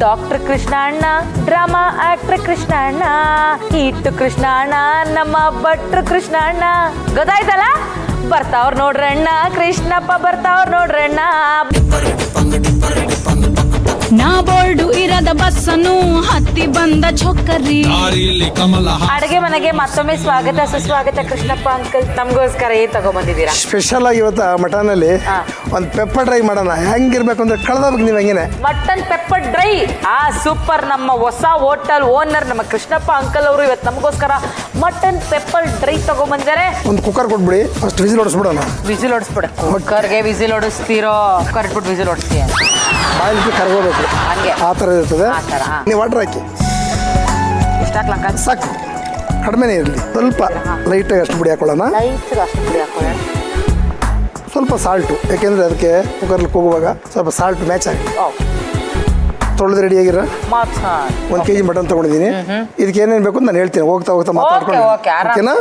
Doctor Krishna ಅಣ್ಣ, drama actor Krishna ಅಣ್ಣ, ಹಿಟ್ಟು ಕೃಷ್ಣ ಅಣ್ಣ, ನಮ್ಮ ಭಟ್ರು ಕೃಷ್ಣ ಅಣ್ಣ. ಗೊತ್ತಾಯ್ತಲ್ಲ? ಬರ್ತಾವ್ರ ನೋಡ್ರಣ್ಣ, ಕೃಷ್ಣಪ್ಪ ಬರ್ತಾವ್ರ ನೋಡ್ರಣ್ಣ. ನಾ ಬೋರ್ಡು ಇರದ ಬಸ್ಸನ್ನು ಹತ್ತಿ ಬಂದ ಚೊಕ್ಕರಿ. ಅಡುಗೆ ಮನೆಗೆ ಮತ್ತೊಮ್ಮೆ ಸ್ವಾಗತ ಸುಸ್ವಾಗತ ಕೃಷ್ಣಪ್ಪ ಅಂಕಲ್. ನಮಗೋಸ್ಕರ ಏನ್ ತಗೊಂಡ್ಬಂದಿದ್ದೀರಾ? ಸ್ಪೆಷಲ್ ಆಗಿ ಇವತ್ತು ಮಟನ್ ಅಲ್ಲಿ ಒಂದು ಪೆಪ್ಪರ್ ಡ್ರೈ ಮಾಡೋಣ. ಹೆಂಗಿರ್ಬೇಕು ಅಂದ್ರೆ ಕಳ್ದಬೇಕು ನೀವು ಹೆಂಗೇನೆ ಮಟನ್ ಪೆಪ್ಪರ್ ಡ್ರೈ. ಸೂಪರ್. ನಮ್ಮ ಹೊಸ ಹೋಟೆಲ್ ಓನರ್ ನಮ್ಮ ಕೃಷ್ಣಪ್ಪ ಅಂಕಲ್ ಅವರು ಇವತ್ತು ನಮಗೋಸ್ಕರ ಮಟನ್ ಪೆಪ್ಪರ್ ಡ್ರೈ ತಗೊಂಡ್ಬಂದಿದ್ದಾರೆ. ಒಂದು ಕುಕ್ಕರ್ ಕೊಟ್ಬಿಡಿ, ಅಷ್ಟು ವಿಸಿಲ್ ಹೊಡಿಸ್ಬಿಡೋಣ. ವಿಸಿಲ್ ಹೊಡಿಸ್ಬಿಡ. ಕುಕ್ಕರ್ಗೆ ವಿಸಿಲ್ ಹೊಡಿಸ್ತೀರೋ? ಕುಕ್ಕರ್ ಇಟ್ಬಿಟ್ಟು ವಿಸಿಲ್ ಹೊಡಿಸ್ತೀಯ? ಬಾಯಿಗೆ ಕರ್ಗೋಬೇಕು, ಹಂಗೆ ಆ ಥರ ಇರ್ತದೆ. ನೀವು ವಾಟರ್ ಹಾಕಿ ಎಷ್ಟು ಹಾಕ್ಲಕ್ಕ? ಸಾಕು, ಕಡಿಮೆನೇ ಇರಲಿ. ಸ್ವಲ್ಪ ಲೈಟಾಗಿ ಅಷ್ಟು ಪುಡಿ ಹಾಕೊಳ್ಳೋಣ. ಅಷ್ಟು ಪುಡಿ ಹಾಕೊಳ್ಳೋಣ. ಸ್ವಲ್ಪ ಸಾಲ್ಟು, ಯಾಕೆಂದರೆ ಅದಕ್ಕೆ ಕುಕ್ಕರ್ಲಿ ಕೂಗುವಾಗ ಸ್ವಲ್ಪ ಸಾಲ್ಟ್ ಮ್ಯಾಚ್ ಆಗಿ. ತೊಳೆದು ರೆಡಿ ಆಗಿರ 1 kg ಮಟನ್ ತೊಗೊಂಡಿದ್ದೀನಿ. ಇದಕ್ಕೆ ಏನೇನು ಬೇಕು ಅಂತ ನಾನು ಹೇಳ್ತೀನಿ ಹೋಗ್ತಾ ಹೋಗ್ತಾ ಮಾತಾಡ್ಕೊಂಡು. ಓಕೆನಾ?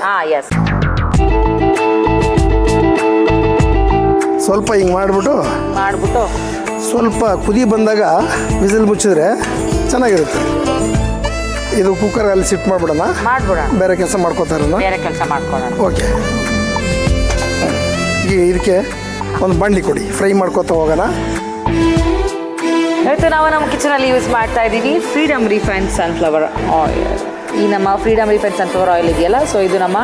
ಸ್ವಲ್ಪ ಹಿಂಗೆ ಮಾಡಿಬಿಟ್ಟು ಸ್ವಲ್ಪ ಕುದಿ ಬಂದಾಗ ವಿಸಿಲ್ ಮುಚ್ಚಿದ್ರೆ ಚೆನ್ನಾಗಿರುತ್ತೆ. ಇದು ಕುಕ್ಕರ್ ಅಲ್ಲಿ ಶಿಫ್ಟ್ ಮಾಡ್ಬಿಡೋಣ. ಬೇರೆ ಕೆಲಸ ಮಾಡ್ಕೋತಾರಲ್ಲ. ಓಕೆ. ಈಗ ಇದಕ್ಕೆ ಒಂದು ಬಂಡಿ ಕೊಡಿ, ಫ್ರೈ ಮಾಡ್ಕೋತಾ ಹೋಗೋಣ. ಇವತ್ತು ನಾವು ನಮ್ಮ ಕಿಚನಲ್ಲಿ ಯೂಸ್ ಮಾಡ್ತಾ ಇದ್ದೀವಿ ಫ್ರೀಡಮ್ ರಿಫೈನ್ಡ್ ಸನ್ಫ್ಲವರ್ ಆಯಿಲ್. ಈ ನಮ್ಮ ಫ್ರೀಡಮ್ ರಿಫೈನ್ಡ್ ಸನ್ಫ್ಲವರ್ ಆಯಿಲ್ ಇದೆಯಲ್ಲ, ಸೊ ಇದು ನಮ್ಮ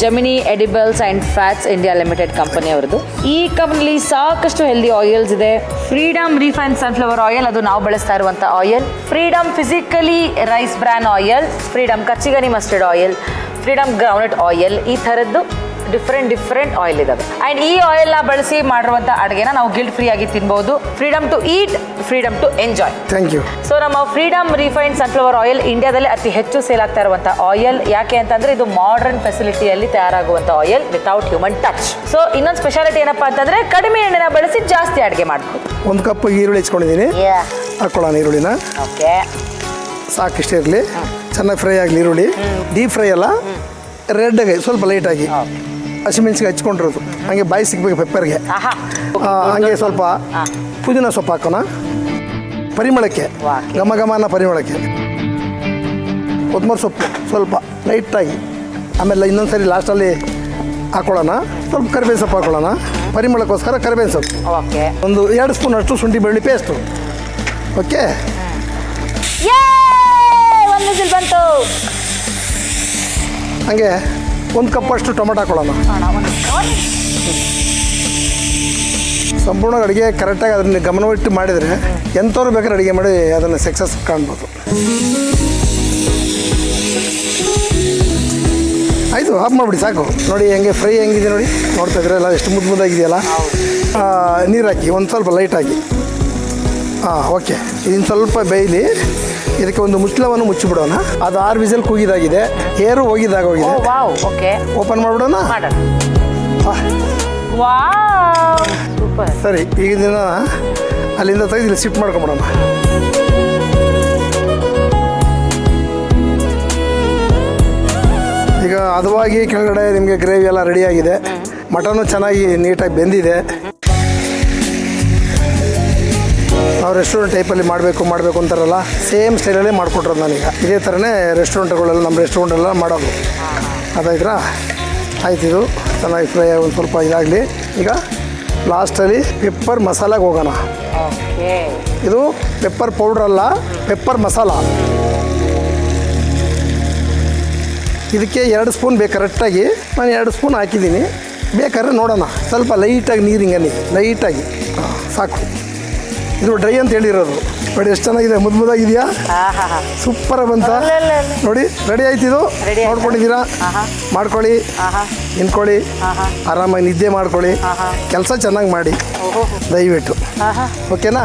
Gemini edibles and fats India limited company ಅವರದ್ದು. ಈ ಕಂಪನಿಲಿ ಸಾಕಷ್ಟು ಹೆಲ್ದಿ ಆಯಿಲ್ಸ್ ಇದೆ. ಫ್ರೀಡಮ್ ರಿಫೈನ್ಡ್ ಸನ್ಫ್ಲವರ್ ಆಯಿಲ್ ಅದು ನಾವು ಬಳಸ್ತಾ ಇರುವಂಥ oil. Freedom physically rice bran oil, Freedom kachi ghani mustard oil, Freedom groundnut oil, ಈ ಥರದ್ದು ಡಿಫ್ರೆಂಟ್ ಆಯಿಲ್ ಇದಾವೆ. ಆ್ಯಂಡ್ ಈ ಆಯಿಲ್ನ ಬಳಸಿ ಮಾಡಿರುವಂಥ ಅಡುಗೆನ ನಾವು ಗಿಲ್ಟ್ ಫ್ರೀ ಆಗಿ ತಿನ್ಬೋದು. Freedom to eat, freedom to enjoy. Thank you. So ನಮ್ಮ ಫ್ರೀಡಮ್ ರಿಫೈನ್ಡ್ ಸನ್ಫ್ಲವರ್ ಆಯಿಲ್ ಇಂಡಿಯಾದಲ್ಲಿ ಅತಿ ಹೆಚ್ಚು ಸೇಲ್ ಆಗ್ತಾ ಇರುವಂಥ ಆಯಿಲ್. ಯಾಕೆ ಅಂತಂದ್ರೆ ಇದು ಮಾಡರ್ನ್ ಫೆಸಿಲಿಟಿಯಲ್ಲಿ ತಯಾರಾಗುವಂಥ oil without human touch. So ಇನ್ನೊಂದು ಸ್ಪೆಷಾಲಿಟಿ ಏನಪ್ಪಾ ಅಂತಂದ್ರೆ ಕಡಿಮೆ ಎಣ್ಣೆನ ಬಳಸಿ ಜಾಸ್ತಿ ಅಡುಗೆ ಮಾಡ್ಬೋದು. 1 ಕಪ್ ಈರುಳ್ಳಿ ಹೆಚ್ಕೊಂಡಿದ್ದೀನಿ, ಹಾಕೊಳ್ಳೋಣ ಈರುಳ್ಳಿನ. ಓಕೆ, ಸಾಕಿಷ್ಟೇ ಇರಲಿ. ಚೆನ್ನಾಗಿ ಫ್ರೈ ಆಗಲಿ ಈರುಳ್ಳಿ. ಡೀಪ್ ಫ್ರೈ ಅಲ್ಲ, ರೆಡ್ಗೆ ಸ್ವಲ್ಪ ಲೈಟಾಗಿ ಹಸಿಮೆಣಸಿಗೆ ಹಚ್ಕೊಂಡಿರೋದು. ಹಂಗೆ ಬಾಯಿ ಸಿಗ್ಬೇಕು ಪೆಪ್ಪರ್ಗೆ. ಹಂಗೆ ಸ್ವಲ್ಪ ಪುದೀನ ಸೊಪ್ಪು ಹಾಕೋಣ ಪರಿಮಳಕ್ಕೆ, ಘಮ ಘಮನ ಪರಿಮಳಕ್ಕೆ. ಕೊತ್ತಂಬರಿ ಸೊಪ್ಪು ಸ್ವಲ್ಪ ಲೈಟಾಗಿ. ಆಮೇಲೆ ಇನ್ನೊಂದು ಸರಿ ಲಾಸ್ಟಲ್ಲಿ ಹಾಕೊಳ್ಳೋಣ. ಸ್ವಲ್ಪ ಕರಿಬೇವು ಸೊಪ್ಪು ಹಾಕೊಳ್ಳೋಣ ಪರಿಮಳಕ್ಕೋಸ್ಕರ. ಕರಿಬೇವು ಸೊಪ್ಪು ಒಂದು 2 ಸ್ಪೂನ್ ಅಷ್ಟು ಶುಂಠಿ ಬೆಳ್ಳುಳ್ಳಿ ಪೇಸ್ಟು. ಓಕೆ, ಬಂತು. ಹಾಗೆ 1 ಕಪ್ ಅಷ್ಟು ಟೊಮೆಟೊ ಹಾಕೊಳ್ಳೋಣ. ಸಂಪೂರ್ಣ ಅಡುಗೆ ಕರೆಕ್ಟಾಗಿ ಅದನ್ನು ಗಮನವಿಟ್ಟು ಮಾಡಿದರೆ ಎಂಥವ್ರು ಬೇಕಾದ್ರೆ ಅಡುಗೆ ಮಾಡಿ ಅದನ್ನು ಸಕ್ಸಸ್ ಕಾಣ್ಬೋದು. ಆಯಿತು, ಆಫ್ ಮಾಡಿಬಿಡಿ ಸಾಕು. ನೋಡಿ ಹೆಂಗೆ ಫ್ರೈ ಹೆಂಗಿದೆ ನೋಡಿ, ನೋಡ್ತಾ ಇದ್ರಲ್ಲ ಎಷ್ಟು ಮುದ್ದಾಗಿದೆಯಲ್ಲ. ನೀರು ಹಾಕಿ ಒಂದು ಸ್ವಲ್ಪ ಲೈಟ್ ಹಾಕಿ. ಓಕೆ, ಇದನ್ನು ಸ್ವಲ್ಪ ಬೇಯಲಿ. ಇದಕ್ಕೆ ಒಂದು ಮುಚ್ಚಳವನ್ನು ಮುಚ್ಚಿಬಿಡೋಣ. ಅದು 6 ವಿಸಲ್ ಕೂಗಿದಾಗಿದೆ, ಏರು ಹೋಗಿದೆ. ಓಪನ್ ಮಾಡಿಬಿಡೋಣ. ಸರಿ, ಈಗ ಇದನ್ನ ಅಲ್ಲಿಂದ ತೆಗೆದು ಇಲ್ಲಿ ಶಿಫ್ಟ್ ಮಾಡ್ಕೊಂಬಿಡೋಣ. ಈಗ ಹದವಾಗಿ ಕೆಳಗಡೆ ನಿಮಗೆ ಗ್ರೇವಿ ಎಲ್ಲ ರೆಡಿಯಾಗಿದೆ. ಮಟನ್ನು ಚೆನ್ನಾಗಿ ನೀಟಾಗಿ ಬೆಂದಿದೆ. ನಾವು ರೆಸ್ಟೋರೆಂಟ್ ಟೈಪಲ್ಲಿ ಮಾಡಬೇಕು ಅಂತಾರಲ್ಲ, ಸೇಮ್ ಸ್ಟೈಲಲ್ಲೇ ಮಾಡಿಕೊಟ್ರೋದು ನಾನೀಗ. ಇದೇ ಥರನೇ ರೆಸ್ಟೋರೆಂಟ್ಗಳೆಲ್ಲ ನಮ್ಮ ರೆಸ್ಟೋರೆಂಟೆಲ್ಲ ಮಾಡೋದು. ಅದಾಯ್ತಾ? ಆಯ್ತು, ಇದು ಚೆನ್ನಾಗಿ ಫ್ರೈ ಆಗಿ ಒಂದು ಸ್ವಲ್ಪ ಇದಾಗಲಿ. ಈಗ ಲಾಸ್ಟಲ್ಲಿ ಪೆಪ್ಪರ್ ಮಸಾಲಾಗೆ ಹೋಗೋಣ. ಇದು ಪೆಪ್ಪರ್ ಪೌಡ್ರ್ ಅಲ್ಲ, ಪೆಪ್ಪರ್ ಮಸಾಲ. ಇದಕ್ಕೆ 2 ಸ್ಪೂನ್ ಬೇಕು ಕರೆಕ್ಟಾಗಿ. ನಾನು 2 ಸ್ಪೂನ್ ಹಾಕಿದ್ದೀನಿ. ಬೇಕಾದ್ರೆ ನೋಡೋಣ, ಸ್ವಲ್ಪ ಲೈಟಾಗಿ ನೀರು ಹಿಂಗನಿ ಲೈಟಾಗಿ ಸಾಕು. ಇದು ಡ್ರೈ ಅಂತ ಹೇಳಿರೋದು ನೋಡಿ. ಎಷ್ಟು ಚೆನ್ನಾಗಿದೆ, ಮುದ್ದಾಗಿದೆಯಾ? ಸೂಪರ್ ಬಂತ ನೋಡಿ. ರೆಡಿ ಆಯ್ತು. ಇದು ನೋಡ್ಕೊಂಡಿದ್ದೀರಾ? ಮಾಡ್ಕೊಳ್ಳಿ, ನಿಂತ್ಕೊಳ್ಳಿ, ಆರಾಮಾಗಿ ನಿದ್ದೆ ಮಾಡ್ಕೊಳ್ಳಿ. ಕೆಲಸ ಚೆನ್ನಾಗಿ ಮಾಡಿ ದಯವಿಟ್ಟು. ಓಕೆನಾ?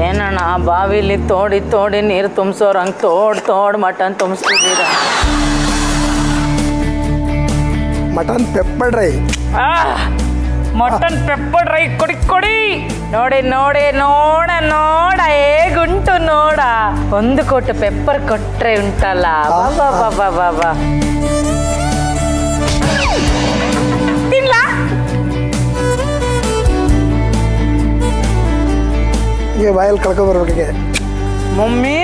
ಏನಣ್ಣ ಬಾವಿಲಿ ತೋಡಿ ನೀರು ತುಂಬಿಸೋರಂಗೆ ತೋಡ್ ಮಟನ್ ತುಂಬಿಸ್ತಿದ್ದೀರ. Mutton pepper dry. Mutton pepper dry ಕೊಡಿ. ನೋಡ ಹೇಗುಂಟು ನೋಡ. 1 ಕೋಟು ಪೆಪ್ಪರ್ ಕೊಟ್ರೆ ಉಂಟಲ್ಲ, ಬಾ ತಿನ್ಲಾ? ಹೀಗೆ ಬಾಯಲ್ಲಿ ಕಳ್ಕೊಬರ್ಬೇಕಿಗೆ. ಮಮ್ಮಿ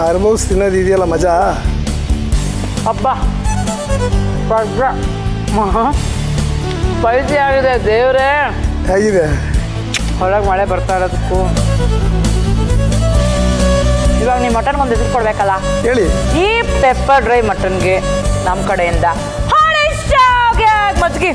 ಅನುಭವಿಸಿ ತಿನ್ನೋದು ಇದೆಯಲ್ಲ ಮಜಾ. ಅಬ್ಬ ಪೈಸಿ ಆಗಿದೆ ದೇವ್ರೇ. ಹೇಗಿದೆ? ಹೊರಗೆ ಮಳೆ ಬರ್ತಾ ಇರೋದಕ್ಕೂ ಇವಾಗ ನೀವು ಮಟನ್ಗೆ ಒಂದು ಹೆಸರು ಕೊಡ್ಬೇಕಲ್ಲ. ಹೇಳಿ. ಈ ಪೆಪ್ಪರ್ ಡ್ರೈ ಮಟನ್ಗೆ ನಮ್ಮ ಕಡೆಯಿಂದ ಮಜ್ಜಿಗೆ.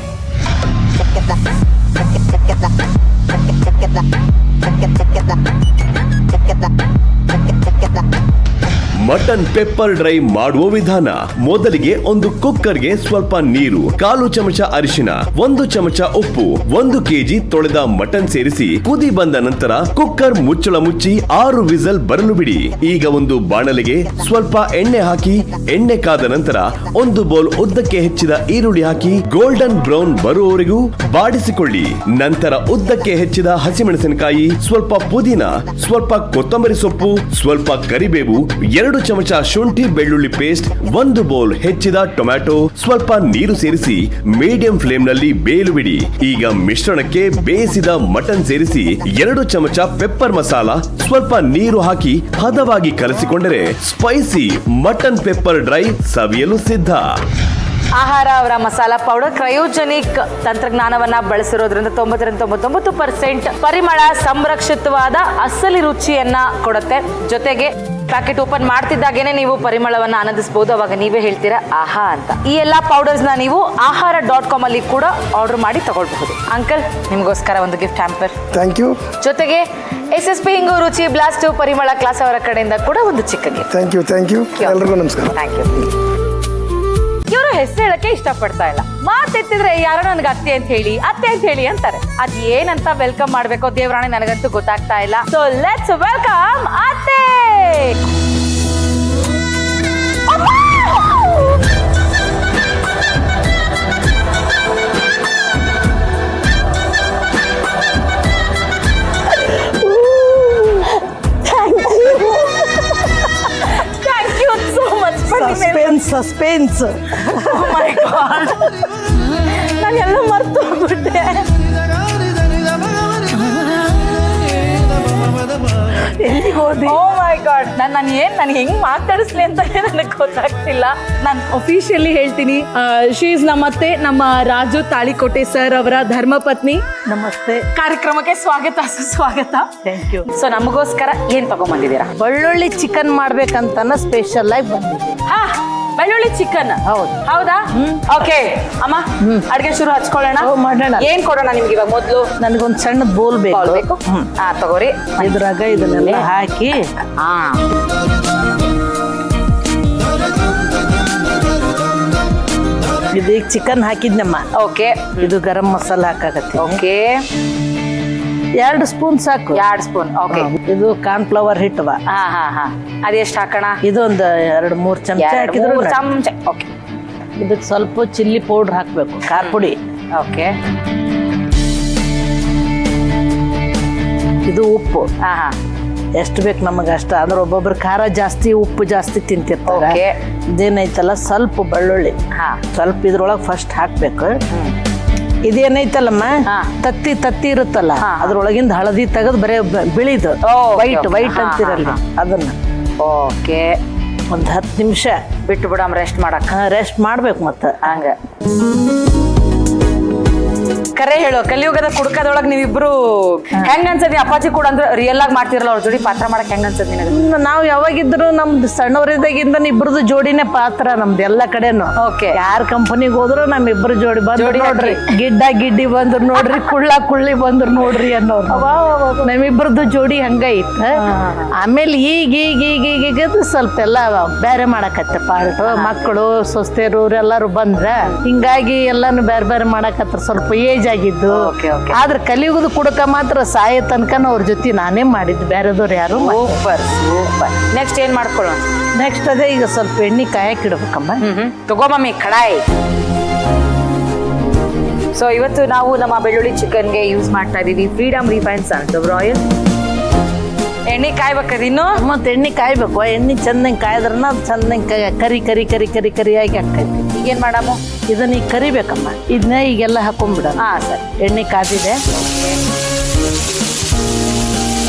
ಮಟನ್ ಪೆಪ್ಪರ್ ಡ್ರೈ ಮಾಡುವ ವಿಧಾನ. ಮೊದಲಿಗೆ ಒಂದು ಕುಕ್ಕರ್ಗೆ ಸ್ವಲ್ಪ ನೀರು, 1/4 ಚಮಚ ಅರಿಶಿನ, 1 ಚಮಚ ಉಪ್ಪು, 1 ಕೆಜಿ ತೊಳೆದ ಮಟನ್ ಸೇರಿಸಿ ಕುದಿ ಬಂದ ನಂತರ ಕುಕ್ಕರ್ ಮುಚ್ಚಳ ಮುಚ್ಚಿ 6 ವಿಸಲ್ ಬರಲು ಬಿಡಿ. ಈಗ ಒಂದು ಬಾಣಲೆಗೆ ಸ್ವಲ್ಪ ಎಣ್ಣೆ ಹಾಕಿ, ಎಣ್ಣೆ ಕಾದ ನಂತರ 1 ಬೌಲ್ ಉದ್ದಕ್ಕೆ ಹೆಚ್ಚಿದ ಈರುಳ್ಳಿ ಹಾಕಿ ಗೋಲ್ಡನ್ ಬ್ರೌನ್ ಬರುವವರೆಗೂ ಬಾಡಿಸಿಕೊಳ್ಳಿ. ನಂತರ ಉದ್ದಕ್ಕೆ ಹೆಚ್ಚಿದ ಹಸಿಮೆಣಸಿನಕಾಯಿ, ಸ್ವಲ್ಪ ಪುದೀನ, ಸ್ವಲ್ಪ ಕೊತ್ತಂಬರಿ ಸೊಪ್ಪು, ಸ್ವಲ್ಪ ಕರಿಬೇವು, 2 ಚಮಚ ಶುಂಠಿ ಬೆಳ್ಳುಳ್ಳಿ ಪೇಸ್ಟ್, 1 ಬೌಲ್ ಹೆಚ್ಚಿದ ಟೊಮ್ಯಾಟೊ, ಸ್ವಲ್ಪ ನೀರು ಸೇರಿಸಿ ಮೀಡಿಯಂ ಫ್ಲೇಮ್ ನಲ್ಲಿ ಬೇಯಲು ಬಿಡಿ. ಈಗ ಮಿಶ್ರಣಕ್ಕೆ ಬೇಯಿಸಿದ ಮಟನ್ ಸೇರಿಸಿ 2 ಚಮಚ ಪೆಪ್ಪರ್ ಮಸಾಲ, ಸ್ವಲ್ಪ ನೀರು ಹಾಕಿ ಹದವಾಗಿ ಕಲಸಿಕೊಂಡರೆ ಸ್ಪೈಸಿ ಮಟನ್ ಪೆಪ್ಪರ್ ಡ್ರೈ ಸವಿಯಲು ಸಿದ್ಧ. ಆಹಾರ ಅವರ ಮಸಾಲಾ ಪೌಡರ್ ಕ್ರಯೋಜೆನಿಕ್ ತಂತ್ರಜ್ಞಾನವನ್ನ ಬಳಸಿರೋದ್ರಿಂದ 99% ಪರಿಮಳ ಸಂರಕ್ಷಿತವಾದ ಅಸಲಿ ರುಚಿಯನ್ನ ಕೊಡುತ್ತೆ. ಜೊತೆಗೆ ಪ್ಯಾಕೆಟ್ ಓಪನ್ ಮಾಡ್ತಿದ್ದಾಗೇನೆ ನೀವು ಪರಿಮಳವನ್ನ ಆನಂದಿಸಬಹುದು. ಅವಾಗ ನೀವೇ ಹೇಳ್ತೀರಾ ಆಹಾ ಅಂತ. ಈ ಎಲ್ಲಾ ಪೌಡರ್ಸ್ ನ ನೀವು ಆಹಾರ.com ಅಲ್ಲಿ ಕೂಡ ಆರ್ಡರ್ ಮಾಡಿ ತಗೊಳ್ಬಹುದು. ಅಂಕಲ್, ನಿಮಗೋಸ್ಕರ ಒಂದು ಗಿಫ್ಟ್ ಹ್ಯಾಂಪರ್. Thank you. ಜೊತೆಗೆ SSP ಹಿಂಗು ರುಚಿ ಬ್ಲಾಸ್ಟ್ ಪರಿಮಳ ಕ್ಲಾಸ್ ಅವರ ಕಡೆಯಿಂದ ಕೂಡ ಒಂದು ಚಿಕ್ಕ ಗಿಫ್ಟ್. Thank you. ಎಲ್ರಿಗೂ ನಮಸ್ಕಾರ. Thank you. ಇವರು ಹೆಸರು ಹೇಳಕ್ಕೆ ಇಷ್ಟಪಡ್ತಾ ಇಲ್ಲ. ಮಾತೆತ್ತಿದ್ರೆ ಯಾರೋ ನನ್ಗೆ ಅತ್ತೆ ಅಂತ ಹೇಳಿ ಅಂತಾರೆ. ಅದ್ ಏನಂತ ವೆಲ್ಕಮ್ ಮಾಡ್ಬೇಕೋ ದೇವರಾಣೆ ನನಗಂತೂ ಗೊತ್ತಾಗ್ತಾ ಇಲ್ಲ. ಸೊ ಲೆಟ್ಸ್ ವೆಲ್ಕಮ್ ಅತ್ತೆ. ಸಸ್ಪೆನ್ಸ್. ನಾನು ಎಲ್ಲ ಮರ್ತು ಹೋಗ್ಬಿಟ್ಟೆ. ಎಲ್ಲಿ ಹೋದಿ? ಓ ಮೈ ಗಾಡ್, ನಾನು ಹೆಂಗ್ ಮಾತಾಡಿಸ್ಲಿ ಅಂತ ನನಗೆ ಗೊತ್ತಾಗ್ತಿಲ್ಲ. ನಾನು ಅಫಿಷಿಯಲಿ ಹೇಳ್ತೀನಿ, ಶಿ ಇಸ್ ನಮ್ಮತ್ತೆ, ನಮ್ಮ ರಾಜು ತಾಳಿಕೋಟೆ ಸರ್ ಅವರ ಧರ್ಮಪತ್ನಿ. ನಮಸ್ತೆ. ಕಾರ್ಯಕ್ರಮಕ್ಕೆ ಸುಸ್ವಾಗತ. Thank you. ಸೊ ನಮಗೋಸ್ಕರ ಏನ್ ತಗೊಂಡ್ಬಂದಿದ್ದೀರಾ? ಬೆಳ್ಳುಳ್ಳಿ ಚಿಕನ್ ಮಾಡ್ಬೇಕಂತ ಸ್ಪೆಷಲ್ ಆಗಿ ಬಂದಿದೆ. ಹಾ, ಬೆಳ್ಳುಳ್ಳಿ ಚಿಕನ್. ಹೌದಾ? ಓಕೆ ಅಮ್ಮ, ಅಡ್ಗೆ ಶುರು ಹಚ್ಕೊಳ್ಳೋಣ. ಮಾಡೋಣ. ಏನ್ ಕೊಡೋಣ ನಿಮ್ಗೆ ಇವಾಗ? ಮೊದ್ಲು ನನಗೊಂದು ಸಣ್ಣ ಬೋಲ್ ಬೇಕು. ಹಾ ತಗೋರಿ. ಇದ್ರಾಗ ಇದನ್ನೆಲ್ಲ ಹಾಕಿ, ಹಾ ಇದೀಗ ಚಿಕನ್ ಹಾಕಿದ್ನಮ್ಮ. ಓಕೆ. ಇದು ಗರಂ ಮಸಾಲ ಹಾಕಾಗತ್ತೆ. ಓಕೆ. 2 ಸ್ಪೂನ್ ಸಾಕು. 2 ಸ್ಪೂನ್. ಓಕೆ. ಇದು ಕಾರ್ನ್ ಫ್ಲವರ್ ಹಿಟ್ಟವ. ಹಾ ಅದೆಷ್ಟು ಹಾಕೋಣ? ಇದೊಂದು 2-3 ಚಮಚ ಹಾಕಿದ್ರು. 3 ಚಮಚ. ಓಕೆ. ಇದಕ್ಕೆ ಸ್ವಲ್ಪ ಚಿಲ್ಲಿ ಪೌಡರ್ ಹಾಕ್ಬೇಕು, ಖಾರ ಪುಡಿ. ಓಕೆ. ಇದು ಉಪ್ಪು. ಹಾ ಎಷ್ಟು ಬೇಕು ನಮಗೆ ಅಷ್ಟ. ಅಂದ್ರೆ ಒಬ್ಬೊಬ್ರು ಖಾರ ಜಾಸ್ತಿ, ಉಪ್ಪು ಜಾಸ್ತಿ ತಿಂತಿರ್ತಾರೆ. ಓಕೆ. ಇದೇನೈತಲ್ಲ ಸ್ವಲ್ಪ ಬೆಳ್ಳುಳ್ಳಿ ಸ್ವಲ್ಪ ಇದ್ರೊಳಗೆ ಫಸ್ಟ್ ಹಾಕ್ಬೇಕು. ಇದೇನೈತಲ್ಲಮ್ಮ, ತತ್ತಿ ಇರುತ್ತಲ್ಲ, ಅದ್ರೊಳಗಿಂದ ಹಳದಿ ತೆಗೆದು ಬರೇ ಬಿಳಿದು ವೈಟ್ ಅಂತಿರಲ್ಲ ಅದನ್ನ. ಓಕೆ. ಒಂದು 10 ನಿಮಿಷ ಬಿಟ್ಟು ಬಿಡಮ್ ರೆಸ್ಟ್ ಮಾಡಕ್. ರೆಸ್ಟ್ ಮಾಡ್ಬೇಕು. ಮತ್ತೆ ಹಂಗ ಕರೆ ಹೇಳು, ಕಲಿಯುಗದ ಕುಡ್ಕದೊಳಗೆ ನೀವಿಬ್ರು ಹೆಂಗ್ ಅನ್ಸದಿ? ಅಪ್ಪಾಜಿ ಕೂಡ ಅಂದ್ರೆ ರಿಯಲ್ ಆಗಿ ಮಾಡ್ತಿರಲ್ಲ, ಅವ್ರ ಜೋಡಿ ಪಾತ್ರ ಮಾಡಕ್ ಹೆಂಗ್ ಅನ್ಸದ್ ನಿನಗೆ? ನಾವು ಯಾವಾಗಿದ್ರು ನಮ್ದು ಸಣ್ಣವರಿದ್ದಾಗಿಂದ ಇಬ್ರದ್ದು ಜೋಡಿನೇ ಪಾತ್ರ ನಮ್ದು ಎಲ್ಲ ಕಡೆನು. ಓಕೆ. ಯಾರ ಕಂಪನಿಗೆ ಹೋದ್ರು ನಮ್ ಇಬ್ರು ಜೋಡಿ ಬಂದ್ರು ನೋಡ್ರಿ, ಗಿಡ್ಡಿ ಬಂದ್ರು ನೋಡ್ರಿ, ಕುಳ್ಳಿ ಬಂದ್ರು ನೋಡ್ರಿ ಅನ್ನೋರು. ನಮ್ಮಿಬ್ರದ್ದು ಜೋಡಿ ಹಂಗೈತ. ಆಮೇಲೆ ಈಗ ಸ್ವಲ್ಪ ಎಲ್ಲ ಬೇರೆ ಮಾಡಕತ್ತೆ ಪಾರ್ಟ್. ಮಕ್ಕಳು ಸೊಸ್ತೆರು ಎಲ್ಲಾರು ಬಂದ್ರ ಹಿಂಗಾಗಿ ಎಲ್ಲಾನು ಬೇರೆ ಮಾಡಕತ್ರ. ಸ್ವಲ್ಪ ಏಜ್ ಆಗಿದ್ದು. ಆದ್ರೆ ಕಲಿಯುಗದ ಕುಡಕ ಮಾತ್ರ ಸಾಯ ತನಕ ಅವ್ರ ಜೊತೆ ನಾನೇ ಮಾಡಿದ್ದು, ಬೇರೆದವ್ರು ಯಾರು. ಸೂಪರ್. ನೆಕ್ಸ್ಟ್ ಏನ್ ಮಾಡ್ಕೊಳ್ಳೋಣ? ನೆಕ್ಸ್ಟ್ ಅದೇ ಈಗ ಸ್ವಲ್ಪ ಎಣ್ಣೆ ಕಾಯಕ್ ಇಡ್ಬೇಕಮ್ಮ. ತಗೋ ಮಮ್ಮಿ ಕಡಾಯಿ. ಸೊ ಇವತ್ತು ನಾವು ನಮ್ಮ ಬೆಳ್ಳುಳ್ಳಿ ಚಿಕನ್ಗೆ ಯೂಸ್ ಮಾಡ್ತಾ ಇದೀವಿ ಫ್ರೀಡಮ್ ರಿಫೈನ್ಡ್ ಸನ್ಫ್ಲವರ್ ಆಯಿಲ್. ಎಣ್ಣೆ ಕಾಯ್ಬೇಕದ ಇನ್ನು ಮತ್ತೆ ಎಣ್ಣೆ ಕಾಯ್ಬೇಕು, ಎಣ್ಣೆ ಚಂದಂಗೆ ಕಾಯ್ದ್ರನ ಅದು ಚಂದಂಗೆ ಕರಿ ಕರಿ ಕರಿ ಕರಿ ಕರಿಯಾಗಿ ಹಾಕೈತಿ. ಈಗೇನ್ ಮಾಡಮ್ಮ? ಇದನ್ನ ಈಗ ಕರಿಬೇಕಮ್ಮ. ಇದನ್ನ ಈಗೆಲ್ಲ ಹಾಕೊಂಡ್ಬಿಡ. ಹಾ ಸರಿ. ಎಣ್ಣೆ ಕಾದಿದೆ.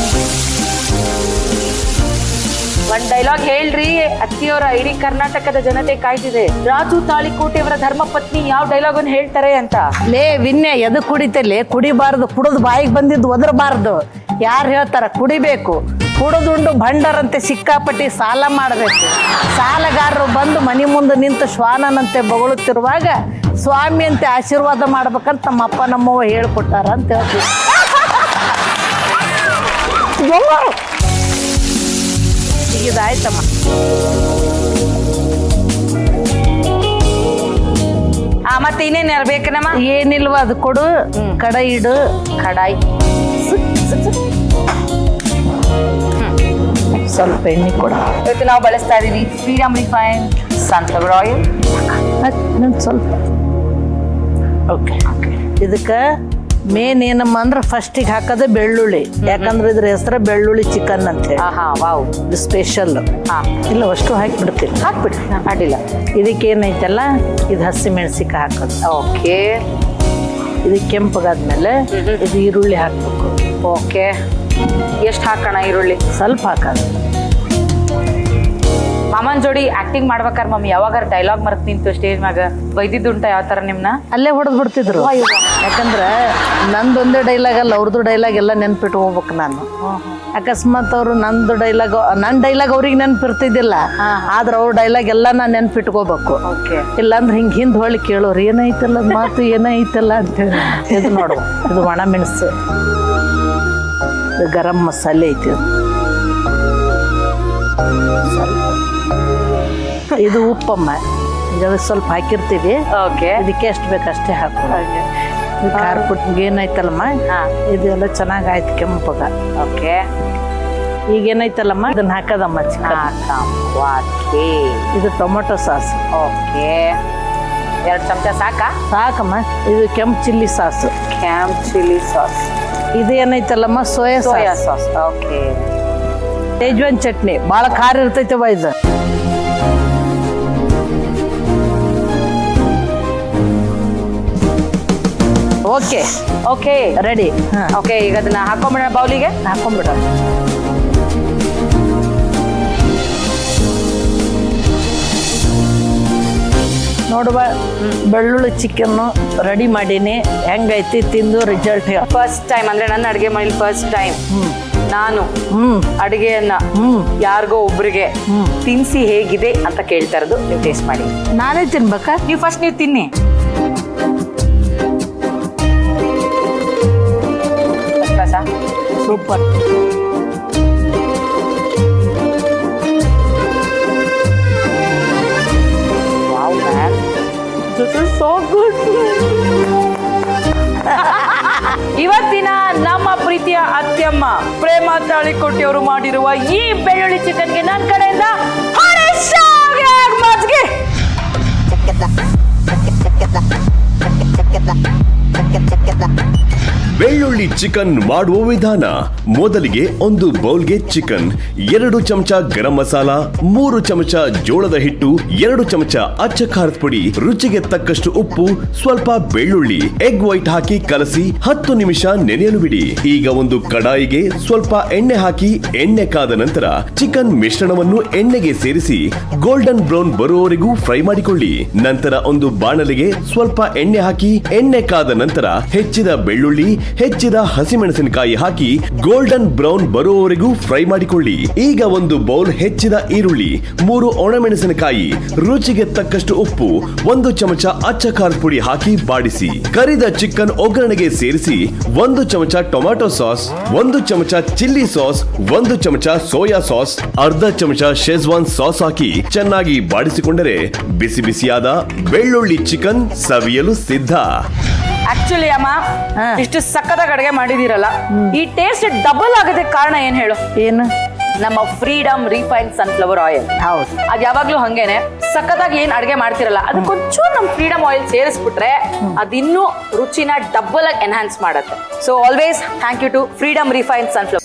ಒಂದ್ ಡೈಲಾಗ್ ಹೇಳ್ರಿ, ಅತ್ತಿಯವರ ಇಡೀ ಕರ್ನಾಟಕದ ಜನತೆ ಕಾಯ್ತಿದೆ. ರಾಜು ತಾಳಿಕೋಟೆಯವರ ಧರ್ಮಪತ್ನಿ ಯಾವ ಡೈಲಾಗ್ ಅನ್ನು ಹೇಳ್ತಾರೆ ಅಂತ. ಲೇ ವಿನ್ಯ, ಎದು ಕುಡಿತಲ್ಲಿ ಕುಡಿಬಾರ್ದು, ಕುಡಿದು ಬಾಯಿಗೆ ಬಂದಿದ್ದು ಒದರಬಾರ್ದು. ಯಾರು ಹೇಳ್ತಾರ ಕುಡಿಬೇಕು, ಕುಡಿದುಂಡು ಭಂಡರಂತೆ ಸಿಕ್ಕಾಪಟ್ಟಿ ಸಾಲ ಮಾಡಬೇಕು. ಸಾಲಗಾರರು ಬಂದು ಮನೆ ಮುಂದೆ ನಿಂತು ಶ್ವಾನನಂತೆ ಬೊಗಳುತ್ತಿರುವಾಗ ಸ್ವಾಮಿಯಂತೆ ಆಶೀರ್ವಾದ ಮಾಡ್ಬೇಕಂತ ನಮ್ಮ ಅಪ್ಪ ನಮ್ಮವ್ವ ಹೇಳ್ಕೊಟ್ಟಾರ ಅಂತ ಹೇಳ್ತೀವಿ. ಇದಾಯ್ತಮ್ಮ. ಮತ್ತೆ ಇನ್ನೇನ್ ಬೇಕನಮ್ಮ? ಏನಿಲ್ವ ಅದು ಕೊಡು. ಕಡಾಯಿ ಇಡು. ಕಡಾಯಿ ಸ್ವಲ್ಪ ಎಣ್ಣೆ ಕೊಡು. ಇವತ್ತು ನಾವು ಬಳಸ್ತಾ ಇದೀವಿ ಫ್ರೀಡಮ್ ರಿಫೈನ್ ಸನ್ಫ್ಲವರ್ ಆಯಿಲ್. ಇನ್ನೊಂದು ಸ್ವಲ್ಪ. ಓಕೆ. ಇದಕ್ಕೆ ಮೇನ್ ಏನಮ್ಮ ಅಂದ್ರೆ ಫಸ್ಟಿಗೆ ಹಾಕೋದು ಬೆಳ್ಳುಳ್ಳಿ. ಯಾಕಂದ್ರೆ ಇದ್ರ ಹೆಸರು ಬೆಳ್ಳುಳ್ಳಿ ಚಿಕನ್ ಅಂತ ಹೇಳಿ. ವಾವ್, ಇದು ಸ್ಪೆಷಲ್. ಇಲ್ಲ ಅಷ್ಟು ಹಾಕಿಬಿಡ್ತೀನಿ. ಹಾಕ್ಬಿಡ್ರಿ, ಅಡ್ಡಿಲ್ಲ. ಇದಕ್ಕೆ ಏನೈತಲ್ಲ, ಇದು ಹಸಿ ಮೆಣಸಿಕಾಯಿ ಹಾಕೋದು. ಓಕೆ. ಇದು ಕೆಂಪಗಾದ್ಮೇಲೆ ಇದು ಈರುಳ್ಳಿ ಹಾಕ್ಬೇಕು. ಓಕೆ. ಎಷ್ಟು ಹಾಕೋಣ ಈರುಳ್ಳಿ? ಸ್ವಲ್ಪ ಹಾಕೋದು. ಮಾಮನ್ ಜೋಡಿ ಆಕ್ಟಿಂಗ್ ಮಾಡ್ಬೇಕಾರೆ ಮಮ್ಮಿ ಯಾವಾಗಾರ ಡೈಲಾಗ್ ಮರ್ತ್ ನಿಂತು ಸ್ಟೇಜ್ ಮ್ಯಾಗ ಬೈದಿದ್ದುಂಟ ಯಾವ ತರ ನಿಮ್ನ? ಅಲ್ಲೇ ಹೊಡೆದ್ ಬಿಡ್ತಿದ್ರು. ಯಾಕಂದ್ರೆ ನಂದೊಂದೇ ಡೈಲಾಗ್ ಅಲ್ಲ, ಅವ್ರದ್ದು ಡೈಲಾಗ್ ಎಲ್ಲ ನೆನ್ಪಿಟ್ಟು ಹೋಗ್ಬೇಕು ನಾನು. ಅಕಸ್ಮಾತ್ ಅವರು ನನ್ನ ಡೈಲಾಗ್ ಅವ್ರಿಗೆ ನೆನ್ಪಿರ್ತಿದ್ದಿಲ್ಲ, ಆದ್ರೆ ಅವ್ರ ಡೈಲಾಗ್ ಎಲ್ಲ ನಾನು ನೆನ್ಪಿಟ್ಕೋಬೇಕು. ಇಲ್ಲಾಂದ್ರೆ ಹಿಂಗೆ ಹಿಂದೆ ಹೊಳ್ಳಿ ಕೇಳೋರು ಏನೈತಲ್ಲ ಮಾತು ಏನೈತಲ್ಲ ಅಂತೇಳಿ. ಇದು ನೋಡು, ಇದು ಒಣ ಮೆಣಸು, ಇದು ಗರಂ ಮಸಾಲೆ ಐತಿ, ಇದು ಉಪ್ಪಮ್ಮ. ಈಗ ಅದಕ್ಕೆ ಸ್ವಲ್ಪ ಹಾಕಿರ್ತೀವಿ. ಓಕೆ. ಇದಕ್ಕೆ ಎಷ್ಟು ಬೇಕಷ್ಟೇ ಹಾಕೋ. ಖಾರ ಪುಟ್ಟ ಏನೈತಲ್ಲಮ್ಮ, ಇದೆಲ್ಲ ಚೆನ್ನಾಗಿ ಆಯ್ತು ಕೆಂಪಗ. ಓಕೆ. ಈಗ ಏನೈತಲ್ಲಮ್ಮ, ಇದನ್ನ ಹಾಕದಮ್ಮ ಚಿಕನ್. ಇದು ಟೊಮೊಟೊ ಸಾಸ್. ಓಕೆ. 2 ಚಮಚ ಸಾಕಾ? ಸಾಕಮ್ಮ. ಇದು ಕೆಂಪು ಚಿಲ್ಲಿ ಸಾಸ್. ಕೆಂಪು ಚಿಲ್ಲಿ ಸಾಸ್. ಇದು ಏನೈತಲ್ಲಮ್ಮ, ಸೋಯಾ ಸಾಸ್. ಓಕೆ. ತೇಜ್ವಾನ್ ಚಟ್ನಿ ಭಾಳ ಖಾರ ಇರ್ತೈತವ ಇದು. ಓಕೆ. Okay, ready. ಓಕೆ, ಈಗ ಅದನ್ನ ಹಾಕೊಂಡ್ಬಿಡೋಣ ಬೌಲಿಗೆ. ಹಾಕೊಂಡ್ಬಿಡ. ನೋಡುವ, ಬೆಳ್ಳುಳ್ಳಿ ಚಿಕನ್ನು ರೆಡಿ ಮಾಡೀನಿ. ಹೆಂಗೈತಿ ತಿಂದು ರಿಸಲ್ಟ್ ಹೇಳ. ಫಸ್ಟ್ ಟೈಮ್ ಅಂದ್ರೆ ನನ್ನ ಅಡುಗೆ ಮನೇಲಿ ಫಸ್ಟ್ ಟೈಮ್ ನಾನು ಅಡುಗೆಯನ್ನ ಯಾರಿಗೋ ಒಬ್ರಿಗೆ ತಿನ್ಸಿ ಹೇಗಿದೆ ಅಂತ ಕೇಳ್ತಾ ಇರೋದು. ನೀವು ಟೇಸ್ಟ್ ಮಾಡಿ. ನಾನೇ ತಿನ್ಬೇಕಾ? ನೀವು ಫಸ್ಟ್ ನೀವು ತಿನ್ನಿ. Super. Wow ma'am, this is so good. ಇವತ್ತಿನ ನಮ್ಮ ಪ್ರೀತಿಯ ಅತ್ಯಮ್ಮ ಪ್ರೇಮ ತಾಳಿಕೋಟೆಯವರು ಮಾಡಿರುವ ಈ ಬೆಳ್ಳುಳ್ಳಿ ಚಿಕನ್ಗೆ ನನ್ನ ಕಡೆಯಿಂದ ಮಜ್ಗೆ. ಬೆಳ್ಳುಳ್ಳಿ ಚಿಕನ್ ಮಾಡುವ ವಿಧಾನ: ಮೊದಲಿಗೆ ಒಂದು ಬೌಲ್ಗೆ ಚಿಕನ್, 2 ಚಮಚ ಗರಂ ಮಸಾಲ, 3 ಚಮಚ ಜೋಳದ ಹಿಟ್ಟು, 2 ಚಮಚ ಅಚ್ಚ ಖಾರದ ಪುಡಿ, ರುಚಿಗೆ ತಕ್ಕಷ್ಟು ಉಪ್ಪು, ಸ್ವಲ್ಪ ಬೆಳ್ಳುಳ್ಳಿ, ಎಗ್ ವೈಟ್ ಹಾಕಿ ಕಲಸಿ 10 ನಿಮಿಷ ನೆನೆಯಲು ಬಿಡಿ. ಈಗ ಒಂದು ಕಡಾಯಿಗೆ ಸ್ವಲ್ಪ ಎಣ್ಣೆ ಹಾಕಿ ಎಣ್ಣೆ ಕಾದ ನಂತರ ಚಿಕನ್ ಮಿಶ್ರಣವನ್ನು ಎಣ್ಣೆಗೆ ಸೇರಿಸಿ ಗೋಲ್ಡನ್ ಬ್ರೌನ್ ಬರುವವರೆಗೂ ಫ್ರೈ ಮಾಡಿಕೊಳ್ಳಿ. ನಂತರ ಒಂದು ಬಾಣಲೆಗೆ ಸ್ವಲ್ಪ ಎಣ್ಣೆ ಹಾಕಿ ಎಣ್ಣೆ ಕಾದ ನಂತರ ಹೆಚ್ಚಿದ ಬೆಳ್ಳುಳ್ಳಿ, ಹೆಚ್ಚಿದ ಹಸಿಮೆಣಸಿನಕಾಯಿ ಹಾಕಿ ಗೋಲ್ಡನ್ ಬ್ರೌನ್ ಬರುವವರೆಗೂ ಫ್ರೈ ಮಾಡಿಕೊಳ್ಳಿ. ಈಗ ಒಂದು ಬೌಲ್ ಹೆಚ್ಚಿದ ಈರುಳ್ಳಿ, 3 ಒಣಮೆಣಸಿನಕಾಯಿ, ರುಚಿಗೆ ತಕ್ಕಷ್ಟು ಉಪ್ಪು, 1 ಚಮಚ ಅಚ್ಚ ಖಾರದ ಪುಡಿ ಹಾಕಿ ಬಾಡಿಸಿ. ಕರಿದ ಚಿಕನ್ ಒಗ್ಗರಣೆಗೆ ಸೇರಿಸಿ 1 ಚಮಚ ಟೊಮ್ಯಾಟೊ ಸಾಸ್, 1 ಚಮಚ ಚಿಲ್ಲಿ ಸಾಸ್, 1 ಚಮಚ ಸೋಯಾ ಸಾಸ್, ಅರ್ಧ ಚಮಚ ಶೆಜ್ವಾನ್ ಸಾಸ್ ಹಾಕಿ ಚೆನ್ನಾಗಿ ಬಾಡಿಸಿಕೊಂಡರೆ ಬಿಸಿ ಬಿಸಿಯಾದ ಬೆಳ್ಳುಳ್ಳಿ ಚಿಕನ್ ಸವಿಯಲು ಸಿದ್ಧ. ಆಕ್ಚುಲಿ ಅಮ್ಮ, ಇಷ್ಟು ಸಕ್ಕತ್ತಾಗಿ ಅಡುಗೆ ಮಾಡಿದಿರಲ್ಲ, ಈ ಟೇಸ್ಟ್ ಡಬಲ್ ಆಗೋದಕ್ಕೆ ಕಾರಣ ಏನ್ ಹೇಳು? ಏನು? ನಮ್ಮ ಫ್ರೀಡಮ್ ರಿಫೈನ್ಡ್ ಸನ್ಫ್ಲವರ್ ಆಯಿಲ್. ಹೌದು, ಅದು ಯಾವಾಗ್ಲೂ ಹಂಗೇನೆ ಸಕ್ಕತ್ತಾಗಿ ಏನ್ ಅಡುಗೆ ಮಾಡ್ತಿರಲ್ಲ, ಅದಕ್ಕೊಂಚೂರು ನಮ್ಮ ಫ್ರೀಡಮ್ ಆಯಿಲ್ ಸೇರಿಸ್ಬಿಟ್ರೆ ಅದಿನ್ನೂ ರುಚಿನ ಡಬಲ್ ಆಗಿ ಎನ್ಹಾನ್ಸ್ ಮಾಡುತ್ತೆ. So always thank you to Freedom refined sunflower.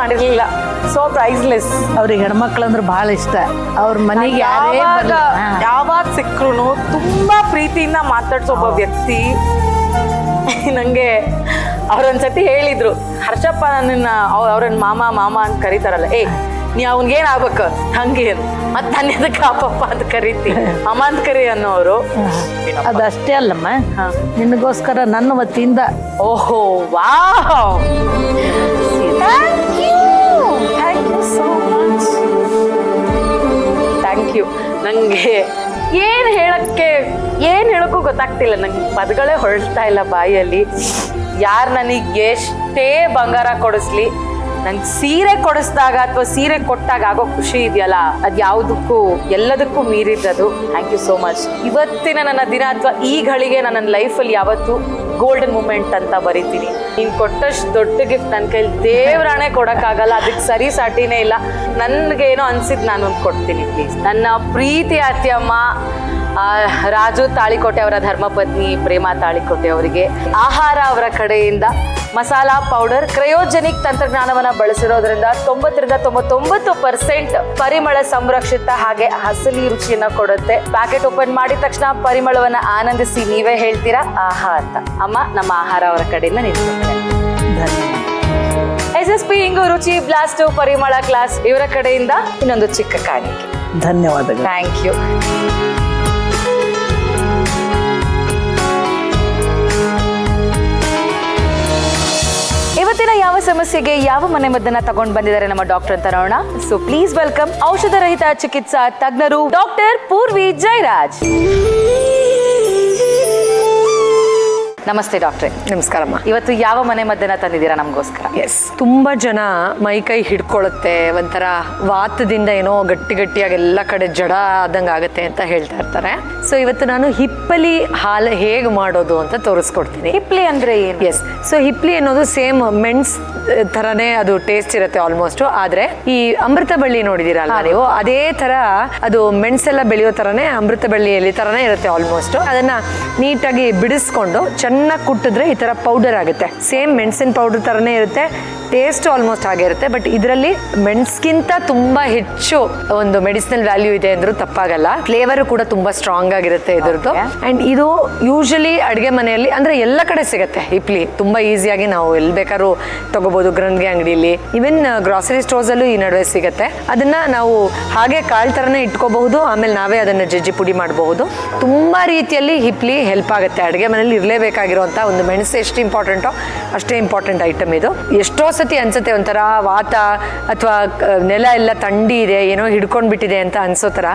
ಮಾಡಿರ್ಲಿಲ್ಲ. So priceless. ಅವ್ರಿಗೆ ಹೆಣ್ಮಕ್ಳು ಅಂದ್ರೆ ಬಹಳ ಇಷ್ಟ. ಅವ್ರ ಮನೆಗೆ ಯಾರೇ ಬರ್ಲಿ, ಯಾವಾಗ ಸಿಕ್ರು ತುಂಬಾ ಪ್ರೀತಿಯಿಂದ ಮಾತಾಡ್ಸೋ ಒಬ್ಬ ವ್ಯಕ್ತಿ. ನಂಗೆ ಅವ್ರೊಂದ್ಸತಿ ಹೇಳಿದ್ರು, ಹರ್ಷಪ್ಪ ನನ್ನ ಅವ್ರನ್ನ ಮಾಮ ಅಂತ ಕರೀತಾರಲ್ಲ, ನೀ ಅವನ್ಗೇನ್ ಆಗ್ಬೇಕ ಹಂಗೆ ಮತ್ ನನ್ನ ಎದಕ್ಕೆ ಅಪ್ಪಪ್ಪ ಅಂತ ಕರೀತಿ, ಅಮ್ಮ ಅಂತ ಕರಿ ಅನ್ನೋರು. ಅದಷ್ಟೇ ಅಲ್ಲಮ್ಮ, ನಿನಗೋಸ್ಕರ ನನ್ನ ವತಿಯಿಂದ ಓಹೋ wow, thank you so much. Thank you. ನಂಗೆ ಏನ್ ಹೇಳಕ್ಕೂ ಗೊತ್ತಾಗ್ತಿಲ್ಲ, ನಂಗೆ ಪದಗಳೇ ಹೊರಡ್ತಾ ಇಲ್ಲ ಬಾಯಲ್ಲಿ. ಯಾರು ನನಗೆ ಎಷ್ಟೇ ಬಂಗಾರ ಕೊಡಿಸ್ಲಿ, ನಂಗೆ ಸೀರೆ ಕೊಡಿಸ್ದಾಗ ಅಥವಾ ಸೀರೆ ಕೊಟ್ಟಾಗ ಆಗೋ ಖುಷಿ ಇದೆಯಲ್ಲ, ಅದು ಯಾವುದಕ್ಕೂ ಎಲ್ಲದಕ್ಕೂ ಮೀರಿದ್ದದು. Thank you so much. ಇವತ್ತಿನ ನನ್ನ ದಿನ ಅಥವಾ ಈ ಗಳಿಗೆ ನನ್ನ ಲೈಫಲ್ಲಿ ಯಾವತ್ತು ಗೋಲ್ಡನ್ ಮೂಮೆಂಟ್ ಅಂತ ಬರೀತೀನಿ. ನೀನು ಕೊಟ್ಟಷ್ಟು ದೊಡ್ಡ ಗಿಫ್ಟ್ ನನ್ನ ಕೈಲಿ ದೇವ್ರಾಣೆ ಕೊಡೋಕ್ಕಾಗಲ್ಲ, ಅದಕ್ಕೆ ಸರಿ ಸಾಟಿನೇ ಇಲ್ಲ. ನನಗೇನೋ ಅನ್ಸಿದ್ದು ನಾನು ಒಂದು ಕೊಡ್ತೀನಿ ಪ್ಲೀಸ್. ನನ್ನ ಪ್ರೀತಿ ಅತ್ಯಮ್ಮ ರಾಜು ತಾಳಿಕೋಟೆ ಅವರ ಧರ್ಮಪತ್ನಿ ಪ್ರೇಮಾ ತಾಳಿಕೋಟೆ ಅವರಿಗೆ ಆಹಾರ ಅವರ ಕಡೆಯಿಂದ ಮಸಾಲಾ ಪೌಡರ್ ಕ್ರಯೋಜೆನಿಕ್ ತಂತ್ರಜ್ಞಾನವನ್ನು ಬಳಸಿರೋದ್ರಿಂದ 90-99% ಪರಿಮಳ ಸಂರಕ್ಷಿತ ಹಾಗೆ ಹಸಲಿ ರುಚಿಯನ್ನ ಕೊಡುತ್ತೆ. ಪ್ಯಾಕೆಟ್ ಓಪನ್ ಮಾಡಿದ ತಕ್ಷಣ ಪರಿಮಳವನ್ನ ಆನಂದಿಸಿ ನೀವೇ ಹೇಳ್ತೀರಾ ಆಹಾ ಅಂತ. ಅಮ್ಮ, ನಮ್ಮ ಆಹಾರ ಅವರ ಕಡೆಯಿಂದ SSP ಇಂಗು ರುಚಿ ಬ್ಲಾಸ್ಟ್ ಪರಿಮಳ ಕ್ಲಾಸ್ ಇವರ ಕಡೆಯಿಂದ ಇನ್ನೊಂದು ಚಿಕ್ಕ ಕಾಣಿಕೆ. ಧನ್ಯವಾದಗಳು. Thank you. ಇವತ್ತಿನ ಯಾವ ಸಮಸ್ಯೆಗೆ ಯಾವ ಮನೆ ಮದ್ದನ್ನ ತಗೊಂಡು ಬಂದಿದ್ದಾರೆ ನಮ್ಮ ಡಾಕ್ಟರ್ ಅಂತ ನೋಡೋಣ. ಸೊ ಪ್ಲೀಸ್ ವೆಲ್ಕಮ್ ಔಷಧ ರಹಿತ ಚಿಕಿತ್ಸಾ ತಜ್ಞರು ಡಾಕ್ಟರ್ ಪೂರ್ವಿ ಜಯರಾಜ್. ನಮಸ್ತೆ ಡಾಕ್ಟ್ರೆ. ನಮಸ್ಕಾರಮ್ಮ. ಇವತ್ತು ಯಾವ ಮನೆ ಮದ್ದನ್ನ ತಂದಿದ್ದೀರಾ ನಮಗೋಸ್ಕರ? ಎಸ್, ತುಂಬ ಜನ ಮೈ ಕೈ ಹಿಡ್ಕೊಳ್ಳುತ್ತೆ, ಒಂಥರ ವಾತದಿಂದ ಏನೋ ಗಟ್ಟಿಯಾಗಿ ಎಲ್ಲ ಕಡೆ ಜಡ ಆದಂಗೆ ಆಗುತ್ತೆ ಅಂತ ಹೇಳ್ತಾ ಇರ್ತಾರೆ. ಸೊ ಇವತ್ತು ನಾನು ಹಿಪ್ಪಲಿ ಹಾಲು ಹೇಗೆ ಮಾಡೋದು ಅಂತ ತೋರಿಸ್ಕೊಡ್ತೀನಿ. ಹಿಪ್ಲಿ ಅಂದ್ರೆ ಏನು? ಎಸ್, ಸೊ ಹಿಪ್ಲಿ ಅನ್ನೋದು ಸೇಮ್ ಮೆಣಸ್ ಥರನೇ ಅದು ಟೇಸ್ಟ್ ಇರುತ್ತೆ ಆಲ್ಮೋಸ್ಟ್. ಆದರೆ ಈ ಅಮೃತ ಬಳ್ಳಿ ನೋಡಿದಿರಲ್ಲ ನೀವು, ಅದೇ ಥರ ಅದು ಮೆಣಸೆಲ್ಲ ಬೆಳೆಯೋ ಥರನೇ ಅಮೃತ ಬಳ್ಳಿ ಎಲೆ ಥರನೇ ಇರುತ್ತೆ ಆಲ್ಮೋಸ್ಟ್. ಅದನ್ನ ನೀಟಾಗಿ ಬಿಡಿಸ್ಕೊಂಡು ಚೆನ್ನಾಗಿ ಕುಟ್ಟಿದ್ರೆ ಈ ಥರ ಪೌಡರ್ ಆಗುತ್ತೆ. ಸೇಮ್ ಮೆಣಸಿನ ಪೌಡರ್ ಥರನೇ ಇರುತ್ತೆ, ಟೇಸ್ಟ್ ಆಲ್ಮೋಸ್ಟ್ ಹಾಗೆ ಇರುತ್ತೆ. ಬಟ್ ಇದರಲ್ಲಿ ಮೆಣಸ್ಗಿಂತ ತುಂಬ ಹೆಚ್ಚು ಒಂದು ಮೆಡಿಸಿನಲ್ ವ್ಯಾಲ್ಯೂ ಇದೆ ಅಂದ್ರೂ ತಪ್ಪಾಗಲ್ಲ. ಫ್ಲೇವರು ಕೂಡ ತುಂಬ ಸ್ಟ್ರಾಂಗ್ ಆಗಿರುತ್ತೆ ಇದರದ್ದು. ಆ್ಯಂಡ್ ಇದು ಯೂಶಲಿ ಅಡುಗೆ ಮನೆಯಲ್ಲಿ ಅಂದರೆ ಎಲ್ಲ ಕಡೆ ಸಿಗುತ್ತೆ ಹಿಪ್ಲಿ. ತುಂಬ ಈಸಿಯಾಗಿ ನಾವು ಎಲ್ಲಿ ಬೇಕಾದ್ರೂ ತಗೋಬೋದು, ಗ್ರಂಥಿಗೆ ಅಂಗಡಿಯಲ್ಲಿ, ಈವನ್ ಗ್ರಾಸರಿ ಸ್ಟೋರ್ಸಲ್ಲೂ ಈ ನಡುವೆ ಸಿಗುತ್ತೆ. ಅದನ್ನು ನಾವು ಹಾಗೆ ಕಾಳು ಥರನೇ ಇಟ್ಕೋಬಹುದು, ಆಮೇಲೆ ನಾವೇ ಅದನ್ನು ಜಜ್ಜಿ ಪುಡಿ ಮಾಡಬಹುದು. ತುಂಬ ರೀತಿಯಲ್ಲಿ ಹಿಪ್ಲಿ ಹೆಲ್ಪ್ ಆಗುತ್ತೆ. ಅಡುಗೆ ಮನೆಯಲ್ಲಿ ಇರಲೇಬೇಕಾಗಿರುವಂಥ ಒಂದು ಮೆಣಸು ಎಷ್ಟು ಇಂಪಾರ್ಟೆಂಟೋ ಅಷ್ಟೇ ಇಂಪಾರ್ಟೆಂಟ್ ಐಟಮ್ ಇದು. ಎಷ್ಟೋ ಸತಿ ಅನ್ಸುತ್ತೆ ಒಂಥರ ವಾತ ಅಥವಾ ನೆಲ ಎಲ್ಲ ಥಂಡಿ ಇದೆ, ಏನೋ ಹಿಡ್ಕೊಂಡು ಬಿಟ್ಟಿದೆ ಅಂತ ಅನ್ಸೋ ಥರ.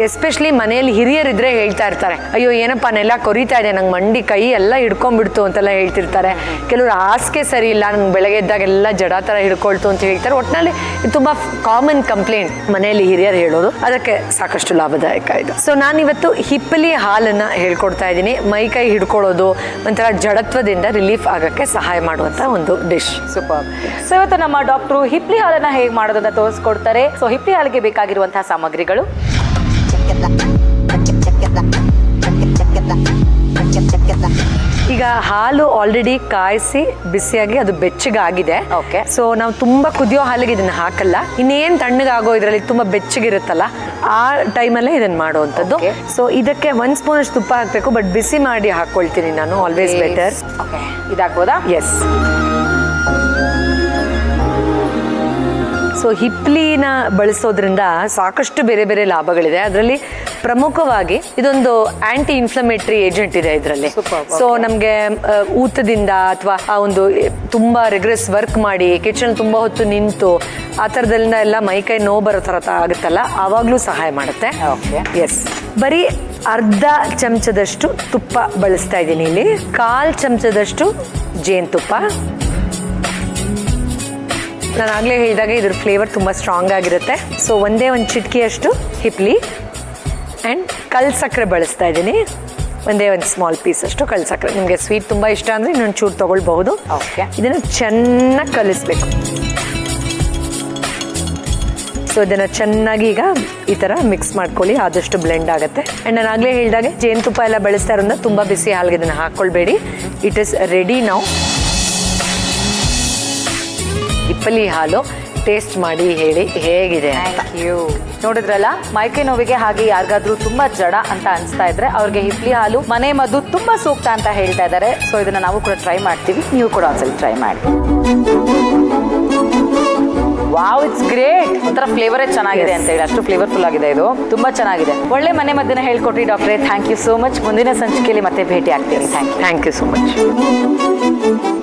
ಎಸ್ಪೆಷಲಿ ಮನೆಯಲ್ಲಿ ಹಿರಿಯರಿದ್ರೆ ಹೇಳ್ತಾ ಇರ್ತಾರೆ, ಅಯ್ಯೋ ಏನಪ್ಪ ನೆಲ ಕೊರಿತಾ ಇದೆ, ನಂಗೆ ಮಂಡಿ ಕೈ ಎಲ್ಲ ಹಿಡ್ಕೊಂಡ್ಬಿಡ್ತು ಅಂತೆಲ್ಲ ಹೇಳ್ತಿರ್ತಾರೆ. ಕೆಲವರು ಹಾಸಿಗೆ ಸರಿ ಇಲ್ಲ, ನಂಗೆ ಬೆಳಗ್ಗೆ ಎದ್ದಾಗೆಲ್ಲ ಜಡ ಥರ ಹಿಡ್ಕೊಳ್ತು ಅಂತ ಹೇಳ್ತಾರೆ. ಒಟ್ಟಿನಲ್ಲಿ ಇದು ತುಂಬ ಕಾಮನ್ ಕಂಪ್ಲೇಂಟ್ ಮನೆಯಲ್ಲಿ ಹಿರಿಯರು ಹೇಳೋದು. ಅದಕ್ಕೆ ಸಾಕಷ್ಟು ಲಾಭದಾಯಕ ಇದು. ಸೊ ನಾನಿವತ್ತು ಹಿಪ್ಪಲಿ ಹಾಲನ್ನು ಹೇಳ್ಕೊಡ್ತಾ ಇದ್ದೀನಿ. ಮೈ ಕೈ ಹಿಡ್ಕೊಳ್ಳೋದು, ಒಂಥರ ಜಡತ್ವದಿಂದ ರಿಲೀಫ್ ಆಗೋಕ್ಕೆ ಸಹಾಯ ಮಾಡುವಂಥ ಒಂದು ಡಿಶ್. ಸೂಪರ್. ಸೊ ಇವತ್ತು ನಮ್ಮ ಡಾಕ್ಟ್ರು ಹಿಪ್ಲಿ ಹಾಲನ್ನ ಹೇಗೆ ಮಾಡೋದನ್ನ ತೋರಿಸ್ಕೊಡ್ತಾರೆ. ಸೊ ಹಿಪ್ಲಿ ಹಾಲಿಗೆ ಬೇಕಾಗಿರುವಂತಹ ಸಾಮಗ್ರಿಗಳು: ಈಗ ಹಾಲು ಆಲ್ರೆಡಿ ಕಾಯಿಸಿ ಬಿಸಿಯಾಗಿ ಅದು ಬೆಚ್ಚಗಾಗಿದೆ. ಓಕೆ. ಸೊ ನಾವು ತುಂಬಾ ಕುದಿಯೋ ಹಾಲಿಗೆ ಇದನ್ನ ಹಾಕಲ್ಲ. ಇನ್ನೇನು ತಣ್ಣಗಾಗೋ ಇದರಲ್ಲಿ ತುಂಬಾ ಬೆಚ್ಚಗಿರುತ್ತಲ್ಲ, ಆ ಟೈಮಲ್ಲೇ ಇದನ್ನ ಮಾಡುವಂಥದ್ದು. ಸೊ ಇದಕ್ಕೆ 1 ಸ್ಪೂನ್ ಅಷ್ಟು ತುಪ್ಪ ಹಾಕಬೇಕು, ಬಟ್ ಬಿಸಿ ಮಾಡಿ ಹಾಕೊಳ್ತೀನಿ ನಾನು, ಆಲ್ವೇಸ್ ಬೆಟರ್. ಓಕೆ, ಇದಾಗ್ಬೋದಾ? ಎಸ್. ಸೊ ಹಿಪ್ಲಿನ ಬಳಸೋದ್ರಿಂದ ಸಾಕಷ್ಟು ಬೇರೆ ಬೇರೆ ಲಾಭಗಳಿದೆ. ಅದರಲ್ಲಿ ಪ್ರಮುಖವಾಗಿ ಇದೊಂದು ಆಂಟಿ ಇನ್ಫ್ಲಮೇಟರಿ ಏಜೆಂಟ್ ಇದೆ ಇದರಲ್ಲಿ. ಸೊ ನಮಗೆ ಊತದಿಂದ ಅಥವಾ ಆ ಒಂದು ತುಂಬ ರಿಗ್ರೆಸ್ ವರ್ಕ್ ಮಾಡಿ ಕಿಚನ್ ತುಂಬ ಹೊತ್ತು ನಿಂತು ಆ ಥರದಲ್ಲಿಂದ ಎಲ್ಲ ಮೈಕೈ ನೋವು ಬರೋ ಥರ ಆಗುತ್ತಲ್ಲ, ಆವಾಗಲೂ ಸಹಾಯ ಮಾಡುತ್ತೆ. ಎಸ್. ಬರೀ ಅರ್ಧ ಚಮಚದಷ್ಟು ತುಪ್ಪ ಬಳಸ್ತಾ ಇದ್ದೀನಿ ಇಲ್ಲಿ. 1/4 ಚಮಚದಷ್ಟು ಜೇನುತುಪ್ಪ. ನಾನು ಆಗಲೇ ಹೇಳಿದಾಗ ಇದ್ರ ಫ್ಲೇವರ್ ತುಂಬ ಸ್ಟ್ರಾಂಗ್ ಆಗಿರುತ್ತೆ. ಸೊ ಒಂದೇ ಒಂದು ಚಿಟಿಕೆಯಷ್ಟು ಹಿಪ್ಲಿ ಆ್ಯಂಡ್ ಕಲ್ ಸಕ್ಕರೆ ಬಳಸ್ತಾ ಇದ್ದೀನಿ. ಒಂದೇ ಒಂದು ಸ್ಮಾಲ್ ಪೀಸ್ ಅಷ್ಟು ಕಲ್ ಸಕ್ಕರೆ. ನಿಮಗೆ ಸ್ವೀಟ್ ತುಂಬ ಇಷ್ಟ ಅಂದರೆ ಇನ್ನೊಂದು ಚೂರು ತೊಗೊಳ್ಬಹುದು. ಓಕೆ. ಇದನ್ನು ಚೆನ್ನಾಗಿ ಕಲಿಸ್ಬೇಕು. ಸೊ ಇದನ್ನು ಚೆನ್ನಾಗಿ ಈಗ ಈ ಥರ ಮಿಕ್ಸ್ ಮಾಡ್ಕೊಳ್ಳಿ, ಆದಷ್ಟು ಬ್ಲೆಂಡ್ ಆಗುತ್ತೆ. ಆ್ಯಂಡ್ ನಾನು ಆಗಲೇ ಹೇಳಿದಾಗೆ ಜೇನುತುಪ್ಪ ಎಲ್ಲ ಬಳಸ್ತಾ ಇರೋದ್ರಿಂದ ತುಂಬ ಬಿಸಿ ಹಾಲಿಗೆ ಇದನ್ನು ಹಾಕ್ಕೊಳ್ಬೇಡಿ. It is ready now. ಹಿಪ್ಪಲಿ ಹಾಲು ಟೇಸ್ಟ್ ಮಾಡಿ ಹೇಳಿ ಹೇಗಿದೆ ಅಂತ. Thank you. ನೋಡಿದ್ರಲ್ಲ, ಮೈಕೈ ನೋವಿಗೆ ಹಾಗೆ ಯಾರಿಗಾದ್ರೂ ತುಂಬಾ ಜಡ ಅಂತ ಅನ್ಸ್ತಾ ಇದ್ರೆ ಅವ್ರಿಗೆ ಹಿಪ್ಲಿ ಹಾಲು ಮನೆ ಮದ್ದು ತುಂಬಾ ಸೂಕ್ತ ಅಂತ ಹೇಳ್ತಾ ಇದ್ದಾರೆ. ಸೊ ಇದನ್ನ ನಾವು ಕೂಡ ಟ್ರೈ ಮಾಡ್ತೀವಿ, ನೀವು ಕೂಡ ಒಂದ್ಸಲ ಟ್ರೈ ಮಾಡಿ. Wow, it's great. ಒಂಥರ ಫ್ಲೇವರೇ ಚೆನ್ನಾಗಿದೆ ಅಂತ ಹೇಳಿ, ಅಷ್ಟು ಫ್ಲೇವರ್ಫುಲ್ ಆಗಿದೆ ಇದು, ತುಂಬಾ ಚೆನ್ನಾಗಿದೆ. ಒಳ್ಳೆ ಮನೆ ಮದ್ದನ್ನ ಹೇಳ್ಕೊಟ್ರಿ ಡಾಕ್ಟ್ರೇ, ಥ್ಯಾಂಕ್ ಯು ಸೋ ಮಚ್. ಮುಂದಿನ ಸಂಚಿಕೆಯಲ್ಲಿ ಮತ್ತೆ ಭೇಟಿ ಆಗ್ತೀನಿ. Thank you thank you so much.